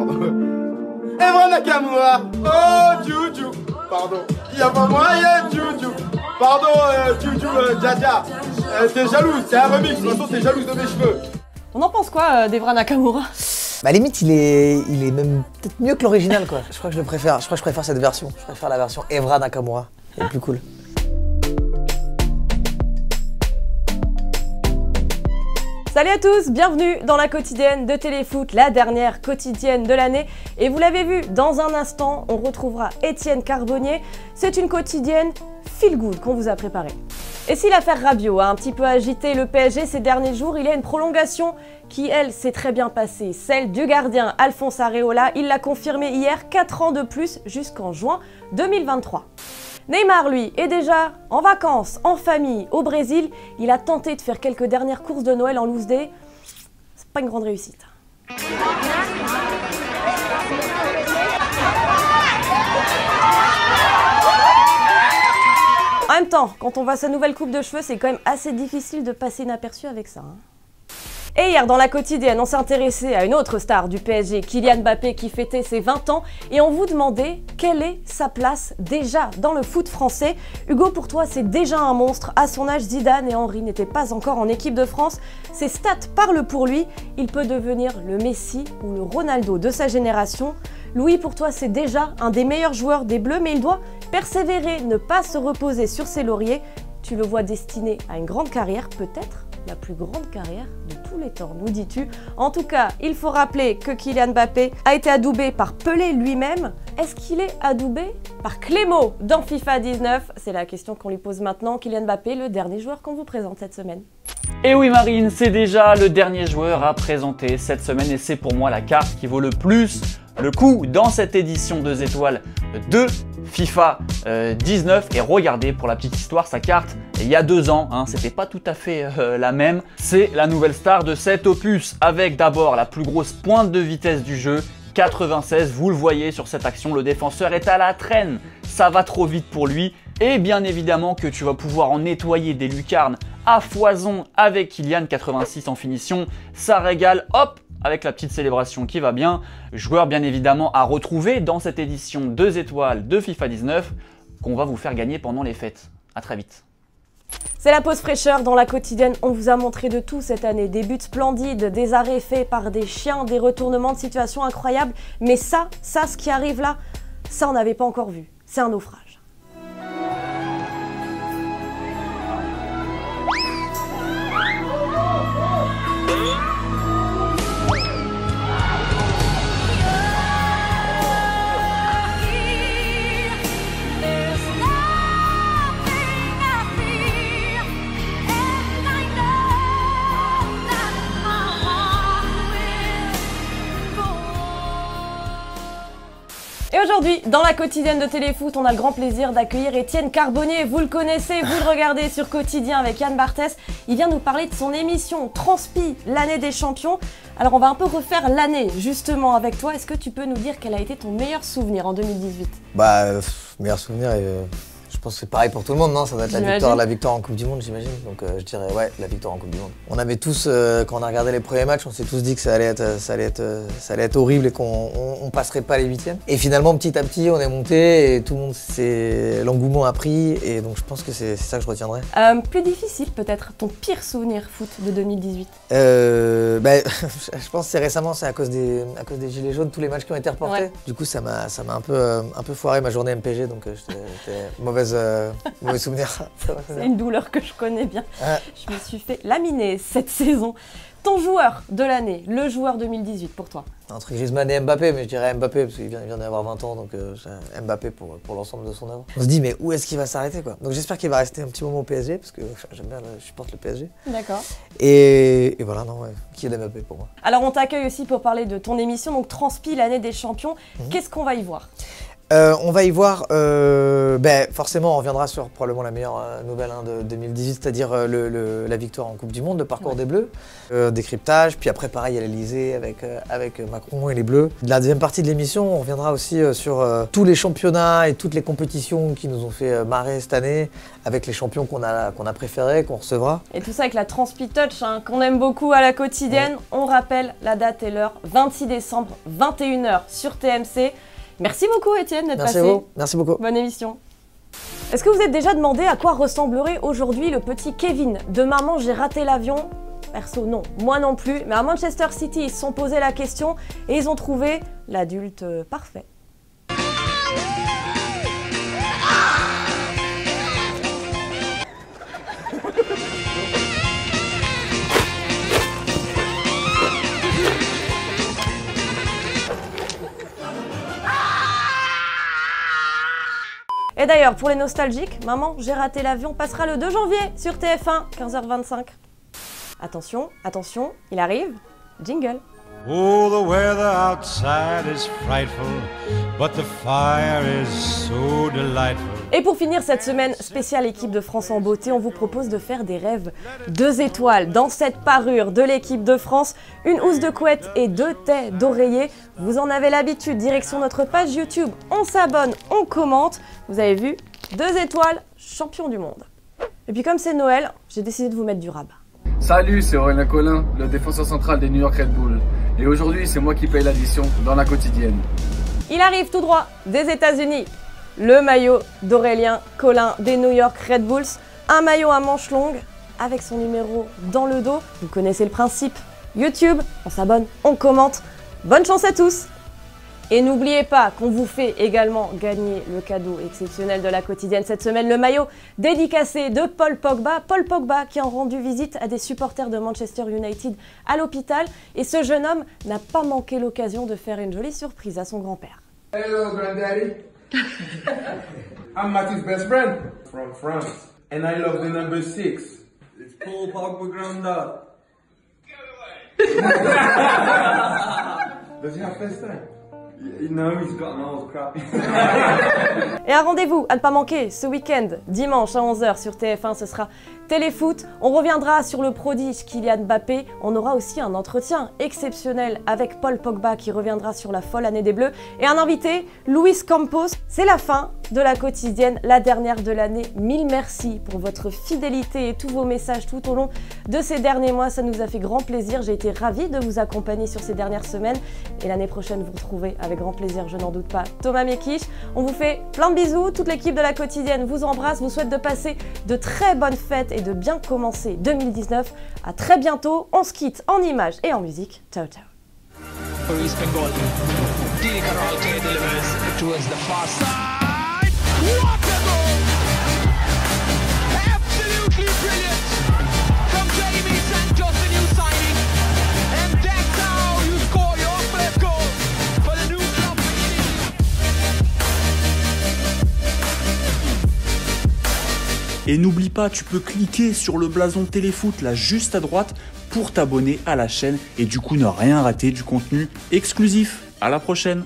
Evra Nakamura. Oh, Juju. Pardon. Il y a pas moyen, Juju. Pardon, Juju, Jaja. T'es jalouse, c'est un remix. De toute façon, t'es jalouse de mes cheveux. On en pense quoi d'Evra Nakamura? Bah limite il est même peut-être mieux que l'original quoi. Je crois que je le préfère, je crois que je préfère cette version. Je préfère la version Evra Nakamura, elle est plus cool. Salut à tous, bienvenue dans la quotidienne de Téléfoot, la dernière quotidienne de l'année. Et vous l'avez vu, dans un instant, on retrouvera Étienne Carbonnier. C'est une quotidienne feel good qu'on vous a préparée. Et si l'affaire Rabiot a un petit peu agité le PSG ces derniers jours, il y a une prolongation qui, elle, s'est très bien passée. Celle du gardien Alphonse Areola, il l'a confirmé hier, 4 ans de plus jusqu'en juin 2023. Neymar, lui, est déjà en vacances, en famille, au Brésil. Il a tenté de faire quelques dernières courses de Noël en loose day. C'est pas une grande réussite. En même temps, quand on voit sa nouvelle coupe de cheveux, c'est quand même assez difficile de passer inaperçu avec ça. Et hier, dans la quotidienne, on s'est intéressé à une autre star du PSG, Kylian Mbappé, qui fêtait ses 20 ans, et on vous demandait quelle est sa place déjà dans le foot français. Hugo, pour toi, c'est déjà un monstre. À son âge, Zidane et Henry n'étaient pas encore en équipe de France. Ses stats parlent pour lui. Il peut devenir le Messi ou le Ronaldo de sa génération. Louis, pour toi, c'est déjà un des meilleurs joueurs des Bleus, mais il doit persévérer, ne pas se reposer sur ses lauriers. Tu le vois destiné à une grande carrière, peut-être la plus grande carrière de tous les temps, nous dis-tu. En tout cas, il faut rappeler que Kylian Mbappé a été adoubé par Pelé lui-même. Est-ce qu'il est adoubé par Clémo dans FIFA 19? C'est la question qu'on lui pose maintenant. Kylian Mbappé, le dernier joueur qu'on vous présente cette semaine. Et oui Marine, c'est déjà le dernier joueur à présenter cette semaine et c'est pour moi la carte qui vaut le plus le coup dans cette édition 2 étoiles de FIFA 19. Et regardez, pour la petite histoire, sa carte il y a 2 ans, c'était pas tout à fait la même. C'est la nouvelle star de cet opus avec d'abord la plus grosse pointe de vitesse du jeu, 96, vous le voyez sur cette action, le défenseur est à la traîne, ça va trop vite pour lui. Et bien évidemment que tu vas pouvoir en nettoyer des lucarnes à foison avec Kylian, 86 en finition, ça régale, hop, avec la petite célébration qui va bien. Joueur bien évidemment à retrouver dans cette édition 2 étoiles de FIFA 19 qu'on va vous faire gagner pendant les fêtes. À très vite. C'est la pause fraîcheur dans la quotidienne. On vous a montré de tout cette année. Des buts splendides, des arrêts faits par des chiens, des retournements de situation incroyables. Mais ça, ce qui arrive là, ça on n'avait pas encore vu. C'est un naufrage. Et aujourd'hui, dans la quotidienne de Téléfoot, on a le grand plaisir d'accueillir Étienne Carbonnier. Vous le connaissez, vous le regardez sur Quotidien avec Yann Barthès. Il vient nous parler de son émission Transpi, l'année des champions. Alors on va un peu refaire l'année justement avec toi. Est-ce que tu peux nous dire quel a été ton meilleur souvenir en 2018? Meilleur souvenir, je pense que c'est pareil pour tout le monde, non? Ça doit être la victoire en Coupe du Monde, j'imagine. Donc je dirais ouais, la victoire en Coupe du Monde. On avait tous, quand on a regardé les premiers matchs, on s'est tous dit que ça allait être horrible et qu'on passerait pas les huitièmes. Et finalement, petit à petit, on est monté et tout le monde, l'engouement a pris. Et donc je pense que c'est ça que je retiendrai. Plus difficile peut-être, ton pire souvenir foot de 2018? Je pense que c'est récemment, c'est à cause des gilets jaunes, tous les matchs qui ont été reportés. Ouais. Du coup, ça m'a un peu foiré ma journée MPG, donc j'étais mauvais souvenir. C'est une douleur que je connais bien. Je me suis fait laminer cette saison. Ton joueur de l'année, le joueur 2018 pour toi? Entre Griezmann et Mbappé, mais je dirais Mbappé parce qu'il vient d'avoir 20 ans, donc Mbappé pour l'ensemble de son œuvre. On se dit mais où est-ce qu'il va s'arrêter quoi? Donc j'espère qu'il va rester un petit moment au PSG parce que j'aime bien, je supporte le PSG. D'accord. Et voilà, non, ouais, Kylian Mbappé pour moi. Alors on t'accueille aussi pour parler de ton émission, donc Transpi, l'année des champions. Qu'est-ce qu'on va y voir? On va y voir, forcément on reviendra sur probablement la meilleure nouvelle de 2018, c'est-à-dire la victoire en Coupe du Monde, le parcours des Bleus, décryptage, puis après pareil à l'Elysée avec Macron et les Bleus. La deuxième partie de l'émission, on reviendra aussi sur tous les championnats et toutes les compétitions qui nous ont fait marrer cette année, avec les champions qu'on a préférés, qu'on recevra. Et tout ça avec la Transpi Touch, qu'on aime beaucoup à la quotidienne. Ouais. On rappelle la date et l'heure, 26 décembre, 21h sur TMC. Merci beaucoup Étienne d'être passé. Merci à vous, merci beaucoup. Bonne émission. Est-ce que vous êtes déjà demandé à quoi ressemblerait aujourd'hui le petit Kevin de Maman j'ai raté l'avion? Perso non, moi non plus, mais à Manchester City ils se sont posé la question et ils ont trouvé l'adulte parfait. Et d'ailleurs, pour les nostalgiques, Maman, j'ai raté l'avion passera le 2 janvier sur TF1, 15h25. Attention, attention, il arrive, jingle. Oh, the weather outside is frightful, but the fire is so delightful. Et pour finir cette semaine spéciale équipe de France en beauté, on vous propose de faire des rêves 2 étoiles. Dans cette parure de l'équipe de France, une housse de couette et 2 tais d'oreiller. Vous en avez l'habitude, direction notre page YouTube. On s'abonne, on commente. Vous avez vu, 2 étoiles, champion du monde. Et puis comme c'est Noël, j'ai décidé de vous mettre du rabat. Salut, c'est Aurélien Collin, le défenseur central des New York Red Bull. Et aujourd'hui, c'est moi qui paye l'addition dans la quotidienne. Il arrive tout droit des États-Unis. Le maillot d'Aurélien Collin des New York Red Bulls. Un maillot à manches longues avec son numéro dans le dos. Vous connaissez le principe. YouTube, on s'abonne, on commente. Bonne chance à tous! Et n'oubliez pas qu'on vous fait également gagner le cadeau exceptionnel de la quotidienne cette semaine, le maillot dédicacé de Paul Pogba. Paul Pogba qui a rendu visite à des supporters de Manchester United à l'hôpital. Et ce jeune homme n'a pas manqué l'occasion de faire une jolie surprise à son grand-père. Hello, granddaddy. I'm Matthew's best friend from France. And I love the number 6. It's Paul Pogba, granddad. Does he have FaceTime? No, he's got an old crap. Et un rendez-vous à ne pas manquer ce week-end, dimanche à 11h sur TF1, ce sera Téléfoot. On reviendra sur le prodige Kylian Mbappé. On aura aussi un entretien exceptionnel avec Paul Pogba qui reviendra sur la folle année des Bleus. Et un invité, Luis Campos. C'est la fin de la quotidienne, la dernière de l'année. Mille merci pour votre fidélité et tous vos messages tout au long de ces derniers mois. Ça nous a fait grand plaisir. J'ai été ravie de vous accompagner sur ces dernières semaines. Et l'année prochaine, vous retrouvez avec grand plaisir, je n'en doute pas, Thomas Mekisch. On vous fait plein de bisous. Toute l'équipe de la quotidienne vous embrasse, vous souhaite de passer de très bonnes fêtes et de bien commencer 2019. À très bientôt. On se quitte en images et en musique. Ciao, ciao. Et n'oublie pas, tu peux cliquer sur le blason Téléfoot là juste à droite pour t'abonner à la chaîne et du coup ne rien rater du contenu exclusif. À la prochaine!